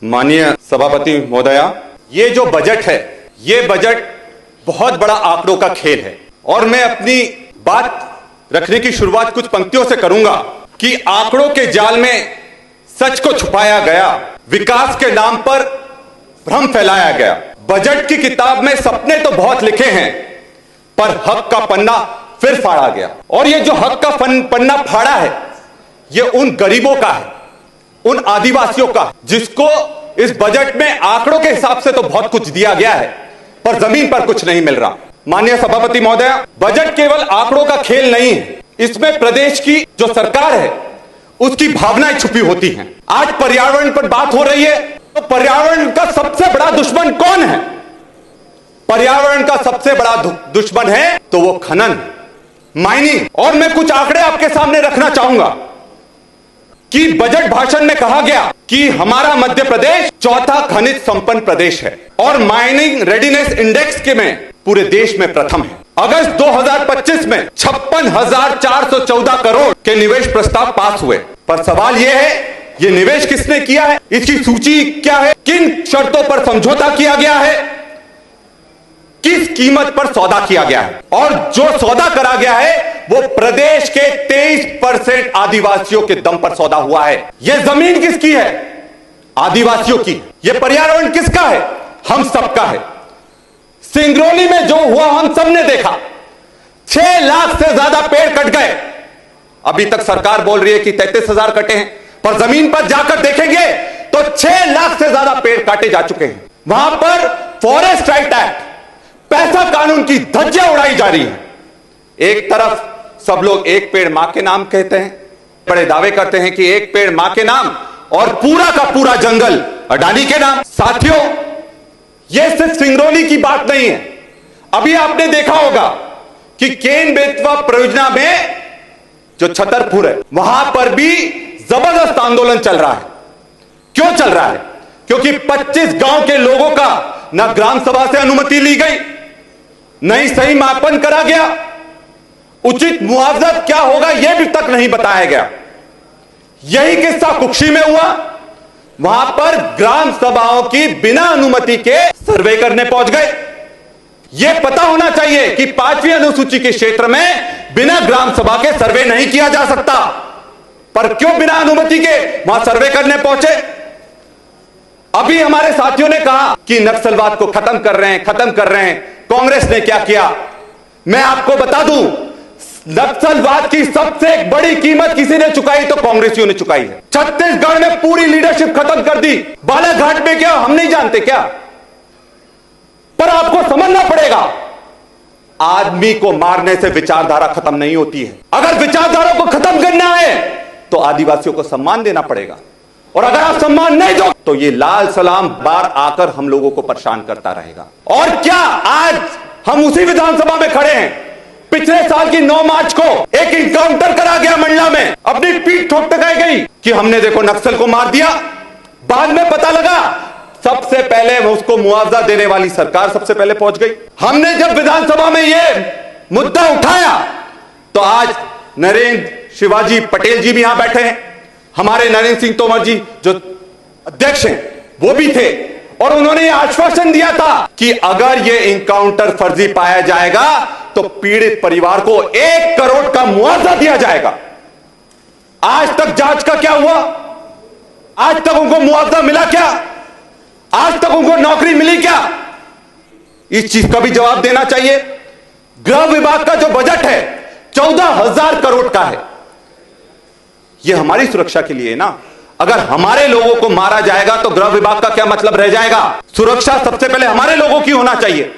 माननीय सभापति महोदया, ये जो बजट है, ये बजट बहुत बड़ा आंकड़ों का खेल है और मैं अपनी बात रखने की शुरुआत कुछ पंक्तियों से करूंगा कि आंकड़ों के जाल में सच को छुपाया गया, विकास के नाम पर भ्रम फैलाया गया। बजट की किताब में सपने तो बहुत लिखे हैं, पर हक का पन्ना फिर फाड़ा गया। और ये जो हक का पन्ना फाड़ा है, ये उन गरीबों का है, उन आदिवासियों का, जिसको इस बजट में आंकड़ों के हिसाब से तो बहुत कुछ दिया गया है, पर जमीन पर कुछ नहीं मिल रहा। माननीय सभापति महोदया, बजट केवल आंकड़ों का खेल नहीं है, इसमें प्रदेश की जो सरकार है उसकी भावनाएं छुपी होती हैं। आज पर्यावरण पर बात हो रही है, तो पर्यावरण का सबसे बड़ा दुश्मन कौन है? पर्यावरण का सबसे बड़ा दुश्मन है तो वो खनन, माइनिंग। और मैं कुछ आंकड़े आपके सामने रखना चाहूंगा कि बजट भाषण में कहा गया कि हमारा मध्य प्रदेश चौथा खनिज संपन्न प्रदेश है और माइनिंग रेडीनेस इंडेक्स के में पूरे देश में प्रथम है। अगस्त 2025 में 56,414 करोड़ के निवेश प्रस्ताव पास हुए, पर सवाल यह है, ये निवेश किसने किया है, इसकी सूची क्या है, किन शर्तों पर समझौता किया गया है, किस कीमत पर सौदा किया गया है, और जो सौदा करा गया है वो प्रदेश के 23% आदिवासियों के दम पर सौदा हुआ है। यह जमीन किसकी है? आदिवासियों की। यह पर्यावरण किसका है? हम सबका है। सिंगरौली में जो हुआ हम सबने देखा, 6 लाख से ज्यादा पेड़ कट गए। अभी तक सरकार बोल रही है कि 33,000 कटे हैं, पर जमीन पर जाकर देखेंगे तो 6 लाख से ज्यादा पेड़ काटे जा चुके हैं। वहां पर फॉरेस्ट राइट एक्ट, पैसा कानून की धज्जियां उड़ाई जा रही है। एक तरफ सब लोग एक पेड़ मां के नाम कहते हैं, बड़े दावे करते हैं कि एक पेड़ मां के नाम, और पूरा का पूरा जंगल अडानी के नाम। साथियों, यह सिर्फ सिंगरौली की बात नहीं है। अभी आपने देखा होगा कि केन बेतवा परियोजना में जो छतरपुर है, वहां पर भी जबरदस्त आंदोलन चल रहा है। क्यों चल रहा है? क्योंकि 25 गांव के लोगों का ना ग्राम सभा से अनुमति ली गई, नहीं सही मापन करा गया, उचित मुआवजा क्या होगा यह भी तक नहीं बताया गया। यही किस्सा कुक्षी में हुआ। वहां पर ग्राम सभाओं की बिना अनुमति के सर्वे करने पहुंच गए। यह पता होना चाहिए कि 5वीं अनुसूची के क्षेत्र में बिना ग्राम सभा के सर्वे नहीं किया जा सकता, पर क्यों बिना अनुमति के वहां सर्वे करने पहुंचे? अभी हमारे साथियों ने कहा कि नक्सलवाद को खत्म कर रहे हैं। कांग्रेस ने क्या किया? मैं आपको बता दूं, नक्सलवाद की सबसे बड़ी कीमत किसी ने चुकाई तो कांग्रेसियों ने चुकाई है। छत्तीसगढ़ में पूरी लीडरशिप खत्म कर दी। बालाघाट में क्या हम नहीं जानते क्या? पर आपको समझना पड़ेगा, आदमी को मारने से विचारधारा खत्म नहीं होती है। अगर विचारधारा को खत्म करना है तो आदिवासियों को सम्मान देना पड़ेगा, और अगर आप सम्मान नहीं दो तो ये लाल सलाम बार आकर हम लोगों को परेशान करता रहेगा। और क्या आज हम उसी विधानसभा में खड़े हैं? पिछले साल की 9 मार्च को एक इनकाउंटर करा गया मंडला में, अपनी पीठ ठोक टकाई गई कि हमने देखो नक्सल को मार दिया। बाद में पता लगा सबसे पहले उसको मुआवजा देने वाली सरकार सबसे पहले पहुंच गई। हमने जब विधानसभा में यह मुद्दा उठाया तो आज नरेंद्र शिवाजी पटेल जी भी यहां बैठे हैं, हमारे नरेंद्र सिंह तोमर जी जो अध्यक्ष हैं वो भी थे, और उन्होंने यह आश्वासन दिया था कि अगर यह इनकाउंटर फर्जी पाया जाएगा तो पीड़ित परिवार को 1 करोड़ का मुआवजा दिया जाएगा। आज तक जांच का क्या हुआ? आज तक उनको मुआवजा मिला क्या? आज तक उनको नौकरी मिली क्या? इस चीज का भी जवाब देना चाहिए। गृह विभाग का जो बजट है 14,000 करोड़ का है। यह हमारी सुरक्षा के लिए ना। अगर हमारे लोगों को मारा जाएगा तो गृह विभाग का क्या मतलब रह जाएगा? सुरक्षा सबसे पहले हमारे लोगों की होना चाहिए।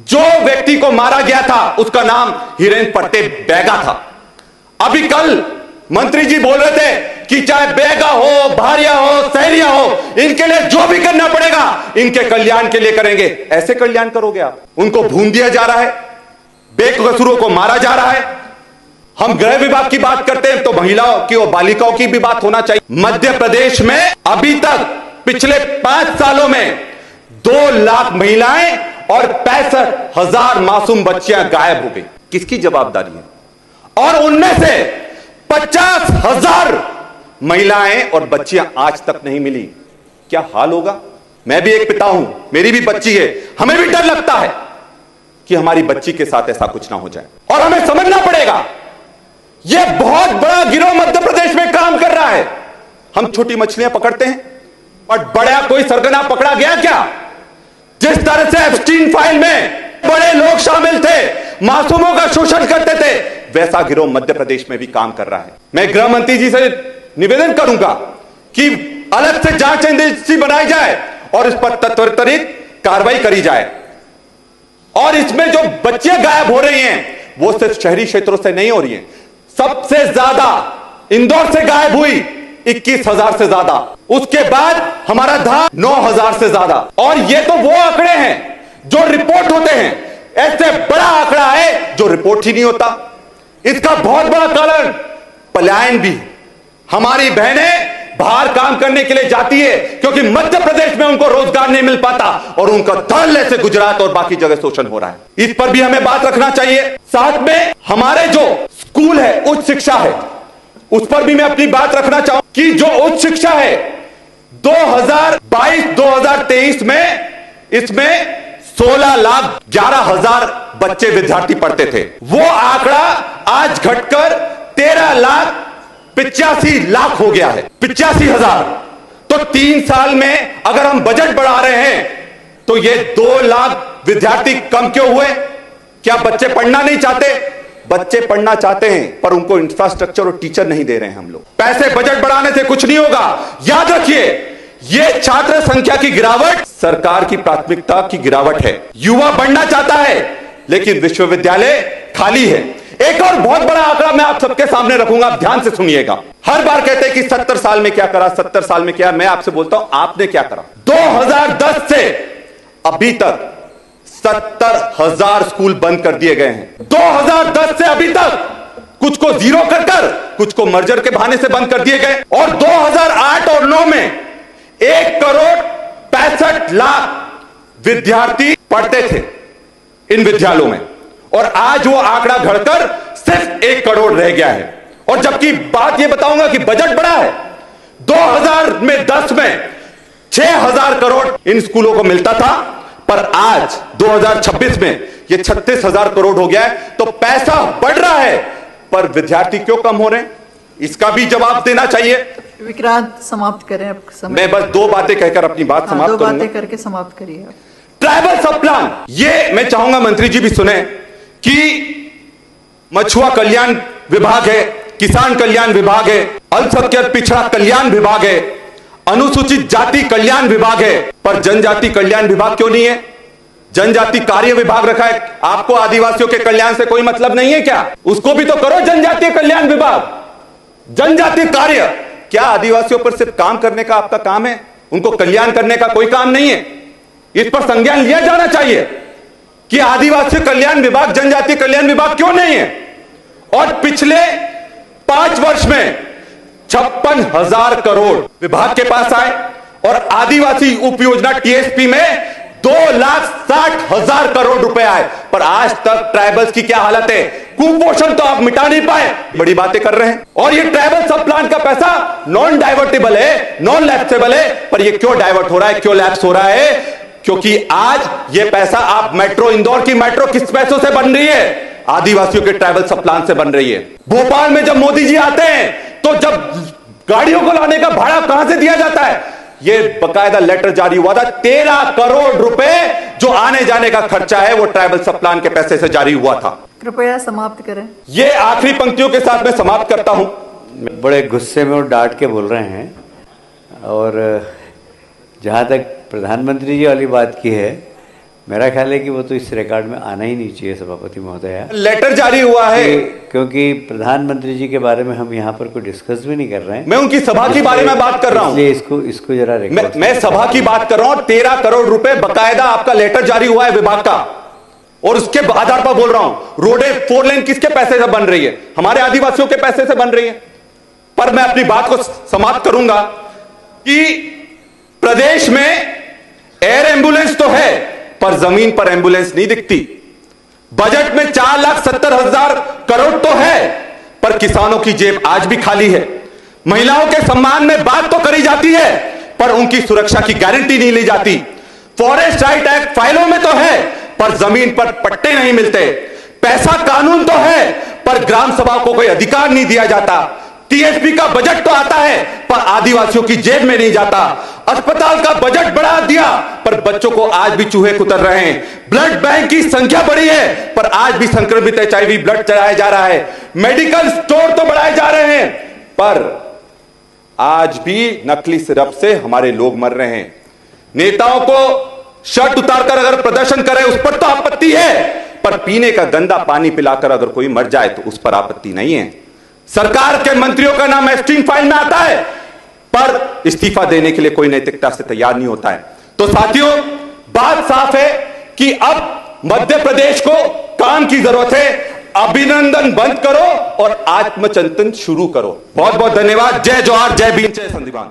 जो व्यक्ति को मारा गया था उसका नाम हिरेन पट्टे बैगा था। अभी कल मंत्री जी बोल रहे थे कि चाहे बैगा हो, भारिया हो, सहरिया हो, इनके लिए जो भी करना पड़ेगा इनके कल्याण के लिए करेंगे। ऐसे कल्याण करोगे आप? उनको भून दिया जा रहा है, बेकसूरों को मारा जा रहा है। हम गृह विभाग की बात करते हैं तो महिलाओं की और बालिकाओं की भी बात होना चाहिए। मध्य प्रदेश में अभी तक पिछले 5 सालों में 2 लाख महिलाएं और 65,000 मासूम बच्चियां गायब हो गई। किसकी जवाबदारी है? और उनमें से 50,000 महिलाएं और बच्चियां आज तक नहीं मिली। क्या हाल होगा। मैं भी एक पिता हूं, मेरी भी बच्ची है, हमें भी डर लगता है कि हमारी बच्ची के साथ ऐसा कुछ ना हो जाए। और हमें समझना पड़ेगा यह बहुत बड़ा गिरोह मध्य प्रदेश में काम कर रहा है। हम छोटी मछलियां पकड़ते हैं और बड़ा कोई सरगना पकड़ा गया क्या? जिस तरह से एप्स्टीन फाइल में बड़े लोग शामिल थे, मासूमों का शोषण करते थे, वैसा गिरोह मध्य प्रदेश में भी काम कर रहा है। मैं गृह मंत्री जी से निवेदन करूंगा कि अलग से जांच एजेंसी बनाई जाए और इस पर त्वरित कार्रवाई करी जाए। और इसमें जो बच्चियां गायब हो रही हैं वो सिर्फ शहरी क्षेत्रों से नहीं हो रही हैं, सबसे ज्यादा इंदौर से गायब हुई 21,000 से ज्यादा, उसके बाद हमारा धाम 9,000 से ज्यादा। और ये तो वो आंकड़े हैं जो रिपोर्ट होते हैं, ऐसे बड़ा आंकड़ा है जो रिपोर्ट ही नहीं होता। इसका बहुत बड़ा कारण पलायन भी है। हमारी बहनें बाहर काम करने के लिए जाती है क्योंकि मध्य प्रदेश में उनको रोजगार नहीं मिल पाता और उनका धड़ल्ले से गुजरात और बाकी जगह शोषण हो रहा है। इस पर भी हमें बात रखना चाहिए। साथ में हमारे जो स्कूल है, उच्च शिक्षा है, उस पर भी मैं अपनी बात रखना चाहूं कि जो उच्च शिक्षा है 2022-2023 में इसमें 16,11,000 बच्चे विद्यार्थी पढ़ते थे। वो आंकड़ा आज घटकर 13,85,00,000 हो गया है, 85,000। तो 3 साल में अगर हम बजट बढ़ा रहे हैं तो ये 2 लाख विद्यार्थी कम क्यों हुए? क्या बच्चे पढ़ना नहीं चाहते? बच्चे पढ़ना चाहते हैं पर उनको इंफ्रास्ट्रक्चर और टीचर नहीं दे रहे हैं हम लोग। पैसे बजट बढ़ाने से कुछ नहीं होगा। याद रखिए, यह छात्र संख्या की गिरावट सरकार की प्राथमिकता की गिरावट है। युवा बढ़ना चाहता है लेकिन विश्वविद्यालय खाली है। एक और बहुत बड़ा आंकड़ा मैं आप सबके सामने रखूंगा, आप ध्यान से सुनिएगा। हर बार कहते हैं कि 70 साल में क्या करा, 70 साल में क्या। मैं आपसे बोलता हूं आपने क्या करा। 2010 से अभी तक 70,000 स्कूल बंद कर दिए गए हैं। 2010 से अभी तक कुछ को जीरो कर कुछ को मर्जर के बहाने से बंद कर दिए गए। और 2008 और 9 में 1,65,00,000 विद्यार्थी पढ़ते थे इन विद्यालयों में और आज वो आंकड़ा घटकर सिर्फ 1 करोड़ रह गया है। और जबकि बात ये बताऊंगा कि बजट बढ़ा है, 2010 में 6,000 करोड़ इन स्कूलों को मिलता था, पर आज 2026 में ये 36,000 करोड़ हो गया है। तो पैसा बढ़ रहा है पर विद्यार्थी क्यों कम हो रहे हैं, इसका भी जवाब देना चाहिए। विक्रांत समाप्त करें अब समय। मैं बस 2 बातें कहकर अपनी बात समाप्त करूंगा। 2 बातें करके समाप्त करिए। ट्राइबल सब प्लान, ये मैं चाहूंगा मंत्री जी भी सुने कि मछुआ कल्याण विभाग है, किसान कल्याण विभाग है, अल्पसंख्यक पिछड़ा कल्याण विभाग है, अनुसूचित जाति कल्याण विभाग है, पर जनजाति कल्याण विभाग क्यों नहीं है? जनजाति कार्य विभाग रखा है। आपको आदिवासियों के कल्याण से कोई मतलब नहीं है क्या? उसको भी तो करो जनजातीय कल्याण विभाग, जनजाति कार्य। क्या आदिवासियों पर सिर्फ काम करने का आपका काम है? उनको कल्याण करने का कोई काम नहीं है? इस पर संज्ञान लिया जाना चाहिए कि आदिवासी कल्याण विभाग, जनजातीय कल्याण विभाग क्यों नहीं है? और पिछले 5 वर्ष में 56,000 करोड़ विभाग के पास आए और आदिवासी उपयोजना टीएसपी में 2,60,000 करोड़ रुपए आए, पर आज तक ट्राइबल्स की क्या हालत है? कुपोषण तो आप मिटा नहीं पाए, बड़ी बातें कर रहे हैं। और ये ट्राइबल सब प्लान का पैसा नॉन डाइवर्टेबल है, नॉन लैप्सेबल है, पर ये क्यों डाइवर्ट हो रहा है, क्यों लैप्स हो रहा है? क्योंकि आज ये पैसा आप मेट्रो, इंदौर की मेट्रो किस पैसों से बन रही है? आदिवासियों के ट्राइबल सब प्लान से बन रही है। भोपाल में जब मोदी जी आते हैं तो जब गाड़ियों को लाने का भाड़ा कहां से दिया जाता है? ये बकायदा लेटर जारी हुआ था, 13 करोड़ रुपए जो आने जाने का खर्चा है वो ट्राइबल सब प्लान के पैसे से जारी हुआ था। कृपया समाप्त करें। ये आखिरी पंक्तियों के साथ मैं समाप्त करता हूं। बड़े गुस्से में और डांट के बोल रहे हैं। और जहां तक प्रधानमंत्री जी वाली बात की है, मेरा ख्याल है कि वो तो इस रिकॉर्ड में आना ही नहीं चाहिए सभापति महोदय। लेटर जारी हुआ है क्योंकि प्रधानमंत्री जी के बारे में हम यहाँ पर कोई डिस्कस भी नहीं कर रहे हैं। मैं उनकी सभा के बारे में बात कर रहा हूं, इसलिए इसको जरा मैं सभा की बात कर रहा हूं। 13 करोड़ रुपए बकायदा आपका लेटर जारी हुआ है विभाग का और उसके आधार पर बोल रहा हूं। रोडें 4 लेन किसके पैसे से बन रही है? हमारे आदिवासियों के पैसे से बन रही है। पर मैं अपनी बात को समाप्त करूंगा कि प्रदेश में एयर एम्बुलेंस तो है पर जमीन पर एम्बुलेंस नहीं दिखती। बजट में 4,70,000 करोड़ तो है पर किसानों की जेब आज भी खाली है। महिलाओं के सम्मान में बात तो करी जाती है पर उनकी सुरक्षा की गारंटी नहीं ली जाती। फॉरेस्ट राइट एक्ट फाइलों में तो है, पर जमीन पर पट्टे नहीं मिलते। पैसा कानून तो है, पर ग्राम सभा को कोई अधिकार नहीं दिया जाता। टीएसपी का बजट तो आता है, पर आदिवासियों की जेब में नहीं जाता। अस्पताल का बजट बढ़ा दिया, पर बच्चों को आज भी चूहे कुतर रहे हैं। ब्लड बैंक की संख्या बढ़ी है, पर आज भी संक्रमित एचआईवी ब्लड चढ़ाया जा रहा है। मेडिकल स्टोर तो बढ़ाए जा रहे हैं, पर आज भी नकली सिरप से हमारे लोग मर रहे हैं। नेताओं को शर्ट उतारकर अगर प्रदर्शन करें उस पर तो आपत्ति है, पर पीने का गंदा पानी पिलाकर अगर कोई मर जाए तो उस पर आपत्ति नहीं है। सरकार के मंत्रियों का नाम एस्टीम फाइल में आता है, पर इस्तीफा देने के लिए कोई नैतिकता से तैयार नहीं होता है। तो साथियों, बात साफ है कि अब मध्य प्रदेश को काम की जरूरत है। अभिनंदन बंद करो और आत्मचिंतन शुरू करो। बहुत बहुत धन्यवाद। जय जोहार, जय भीम, जय संविधान।